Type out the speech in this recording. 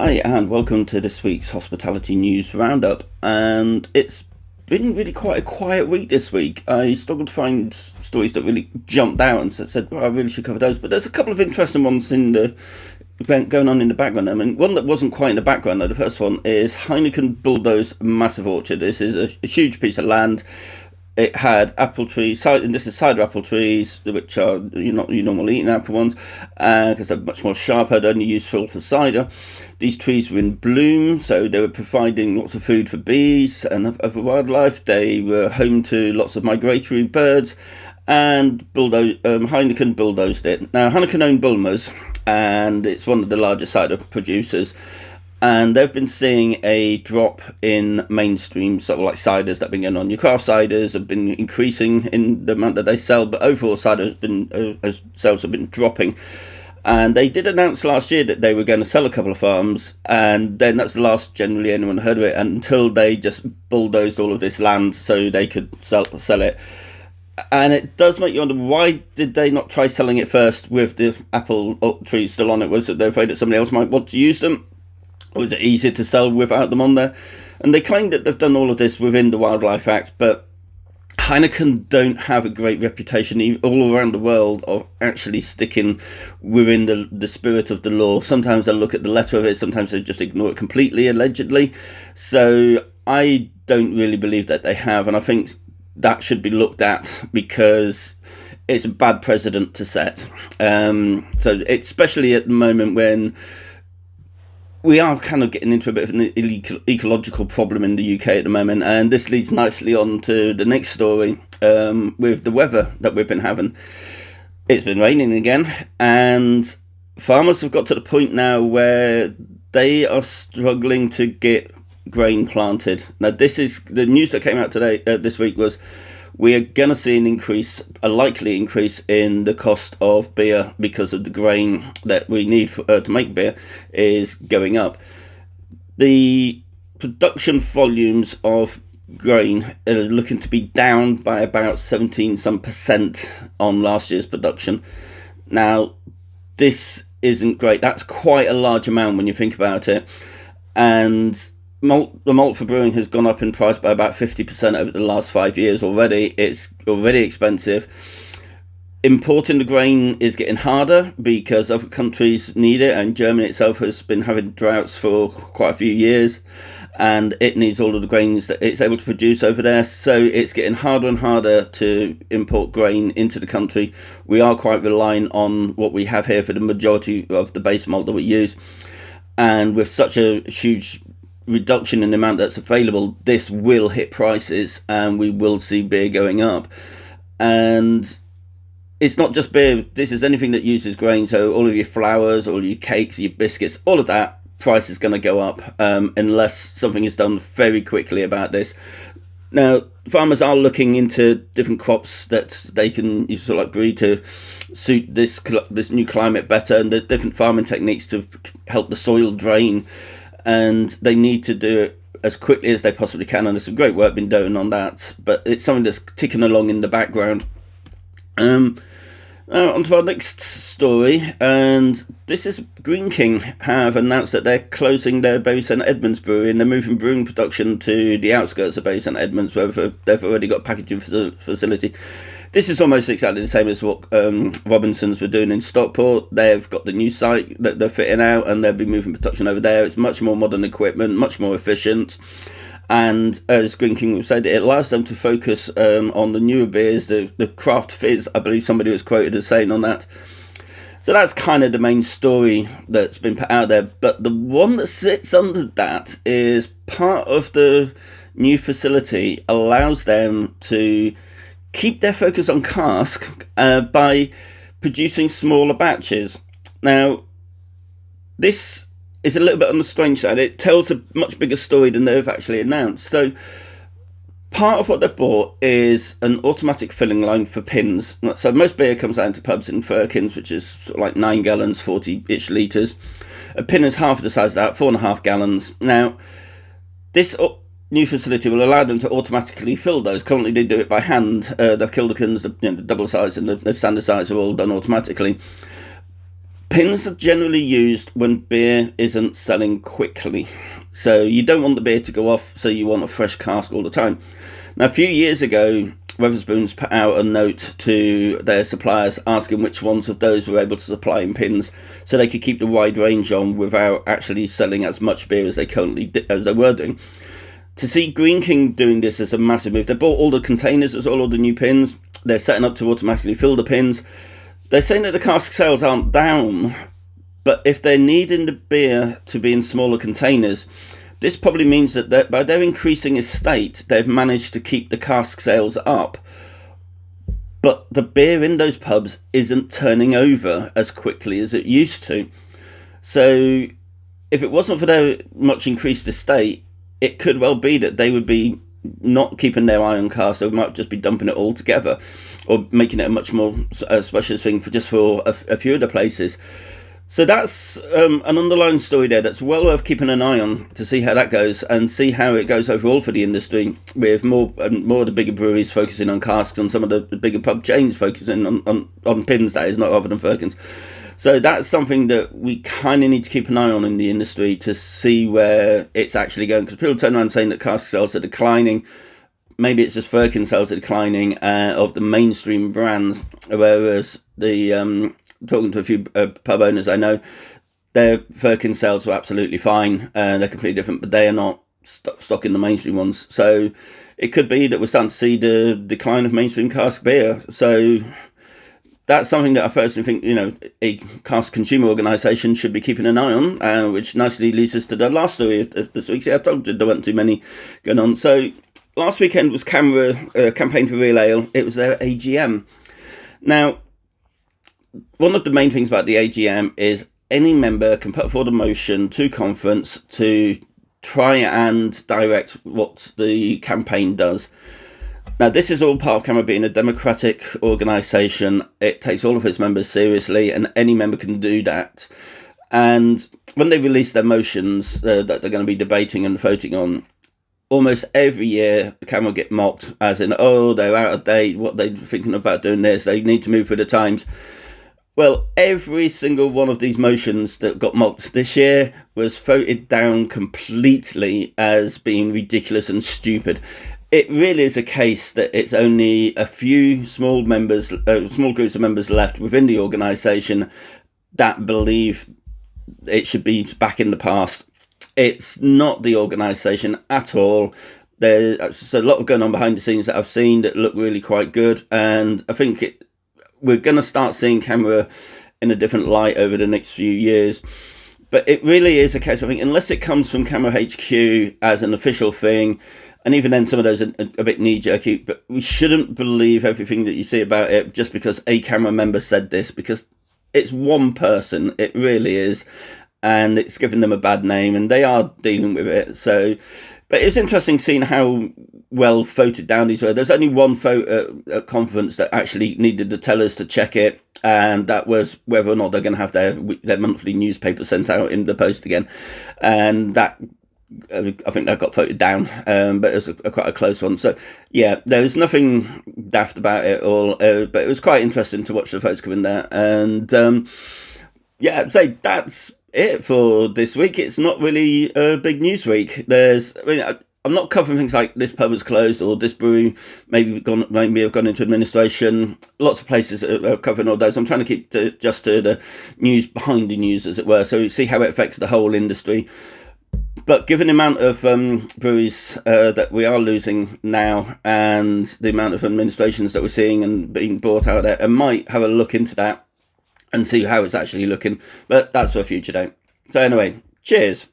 Hi, and welcome to this week's Hospitality News Roundup. And it's been really quite a quiet week this week. I struggled to find stories that really jumped out and said, well, I really should cover those. But there's a couple of interesting ones in the going on in the background. I mean, one that wasn't quite in the background, though. The first one is Heineken Bulldoze Massive Orchard. This is a huge piece of land. It had apple trees, and this is cider apple trees, which are your normal eating apple ones, because they're much more sharper, they're only useful for cider. These trees were in bloom, so they were providing lots of food for bees and other wildlife. They were home to lots of migratory birds, and Heineken bulldozed it. Now, Heineken own Bulmers, and it's one of the largest cider producers. And they've been seeing a drop in mainstream sort of like ciders that have been going on. Your craft ciders have been increasing in the amount that they sell, but overall cider sales have been dropping. And they did announce last year that they were going to sell a couple of farms, and then that's the last generally anyone heard of it until they just bulldozed all of this land so they could sell it. And it does make you wonder, why did they not try selling it first with the apple trees still on it? Was it they're afraid that somebody else might want to use them? Or is it easier to sell without them on there? And they claim that they've done all of this within the Wildlife Act, but Heineken don't have a great reputation all around the world of actually sticking within the spirit of the law. Sometimes they'll look at the letter of it, sometimes they just ignore it completely, allegedly. So I don't really believe that they have, and I think that should be looked at because it's a bad precedent to set. So especially at the moment when we are kind of getting into a bit of an ecological problem in the UK at the moment, and this leads nicely on to the next story with the weather that we've been having. It's been raining again, and farmers have got to the point now where they are struggling to get grain planted. Now, this is the news that came out today. This week was we are going to see a likely increase in the cost of beer because of the grain that we need to make beer is going up. The production volumes of grain are looking to be down by about 17% on last year's production. Now, this isn't great. That's quite a large amount when you think about it. And the malt for brewing has gone up in price by about 50% over the last 5 years already. It's already expensive. Importing the grain is getting harder because other countries need it, and Germany itself has been having droughts for quite a few years, and it needs all of the grains that it's able to produce over there. So it's getting harder and harder to import grain into the country. We are quite reliant on what we have here for the majority of the base malt that we use, and with such a huge reduction in the amount that's available, this will hit prices and we will see beer going up. And it's not just beer, this is anything that uses grain, so all of your flours, all your cakes, your biscuits, all of that price is going to go up unless something is done very quickly about this. Now, farmers are looking into different crops that they can sort of like breed to suit this new climate better, and there's different farming techniques to help the soil drain, and they need to do it as quickly as they possibly can, and there's some great work been done on that, but it's something that's ticking along in the background. Now on to our next story, and this is Greene have announced that they're closing their Bury St Edmunds brewery, and they're moving brewing production to the outskirts of Bury St Edmunds, where they've already got a packaging facility. This is almost exactly the same as what Robinsons were doing in Stockport. They've got the new site that they're fitting out, and they'll be moving production over there. It's much more modern equipment, much more efficient. And as Greene said, it allows them to focus on the newer beers, the craft fizz, I believe somebody was quoted as saying on that. So that's kind of the main story that's been put out there. But the one that sits under that is part of the new facility allows them to keep their focus on cask by producing smaller batches. Now, this is a little bit on the strange side. It tells a much bigger story than they've actually announced. So part of what they've bought is an automatic filling line for pins. So most beer comes out into pubs in firkins, which is sort of like 9 gallons, 40-ish litres. A pin is half the size of that, 4.5 gallons. Now, this new facility will allow them to automatically fill those. Currently they do it by hand. The Kildekins, the double size and the standard size are all done automatically. Pins are generally used when beer isn't selling quickly. So you don't want the beer to go off, so you want a fresh cask all the time. Now, a few years ago, Wetherspoons put out a note to their suppliers asking which ones of those were able to supply in pins so they could keep the wide range on without actually selling as much beer as they were doing. To see Greene doing this is a massive move. They bought all the containers as well, all the new pins. They're setting up to automatically fill the pins. They're saying that the cask sales aren't down, but if they're needing the beer to be in smaller containers, this probably means that by their increasing estate, they've managed to keep the cask sales up. But the beer in those pubs isn't turning over as quickly as it used to. So if it wasn't for their much increased estate, it could well be that they would be not keeping their eye on cask. They might just be dumping it all together or making it a much more specialist thing for a few of the places. So that's an underlying story there that's well worth keeping an eye on to see how that goes and see how it goes overall for the industry, with more and more of the bigger breweries focusing on casks and some of the bigger pub chains focusing on pins, that is, not rather than firkins. So that's something that we kind of need to keep an eye on in the industry to see where it's actually going, because people turn around saying that cask sales are declining. Maybe it's just firkin sales are declining of the mainstream brands, whereas the talking to a few pub owners I know, their firkin sales were absolutely fine. They're completely different, but they are not stocking the mainstream ones. So it could be that we're starting to see the decline of mainstream cask beer. So that's something that I personally think, a cask consumer organisation should be keeping an eye on, which nicely leads us to the last story of this week. See, I told you there weren't too many going on. So last weekend was CAMRA, Campaign for Real Ale. It was their AGM. Now, one of the main things about the AGM is any member can put forward a motion to conference to try and direct what the campaign does. Now, this is all part of CAMRA being a democratic organisation. It takes all of its members seriously, and any member can do that. And when they release their motions that they're going to be debating and voting on, almost every year, the CAMRA get mocked, as in, they're out of date, what they're thinking about doing this, they need to move with the times. Well, every single one of these motions that got mocked this year was voted down completely as being ridiculous and stupid. It really is a case that it's only a few small groups of members left within the organisation that believe it should be back in the past. It's not the organisation at all. There's a lot going on behind the scenes that I've seen that look really quite good, and I think we're going to start seeing CAMRA in a different light over the next few years. But it really is a case, I think, unless it comes from CAMRA HQ as an official thing, and even then some of those are a bit knee-jerky, but we shouldn't believe everything that you see about it just because a CAMRA member said this, because it's one person, it really is, and it's given them a bad name, and they are dealing with it. So, but it was interesting seeing how well voted down these were. There's only one vote at conference that actually needed the tellers to check it, and that was whether or not they're going to have their monthly newspaper sent out in the post again, and that I think that got voted down, but it was quite a close one. So yeah, there was nothing daft about it all, but it was quite interesting to watch the votes come in there. And so that's it for this week. It's not really a big news week. I'm not covering things like this pub was closed or this brewery maybe have gone into administration. Lots of places are covering all those. I'm trying to keep just to the news behind the news, as it were, so you see how it affects the whole industry. But given the amount of breweries that we are losing now and the amount of administrations that we're seeing and being bought out there, I might have a look into that and see how it's actually looking. But that's for a future day. So anyway, cheers.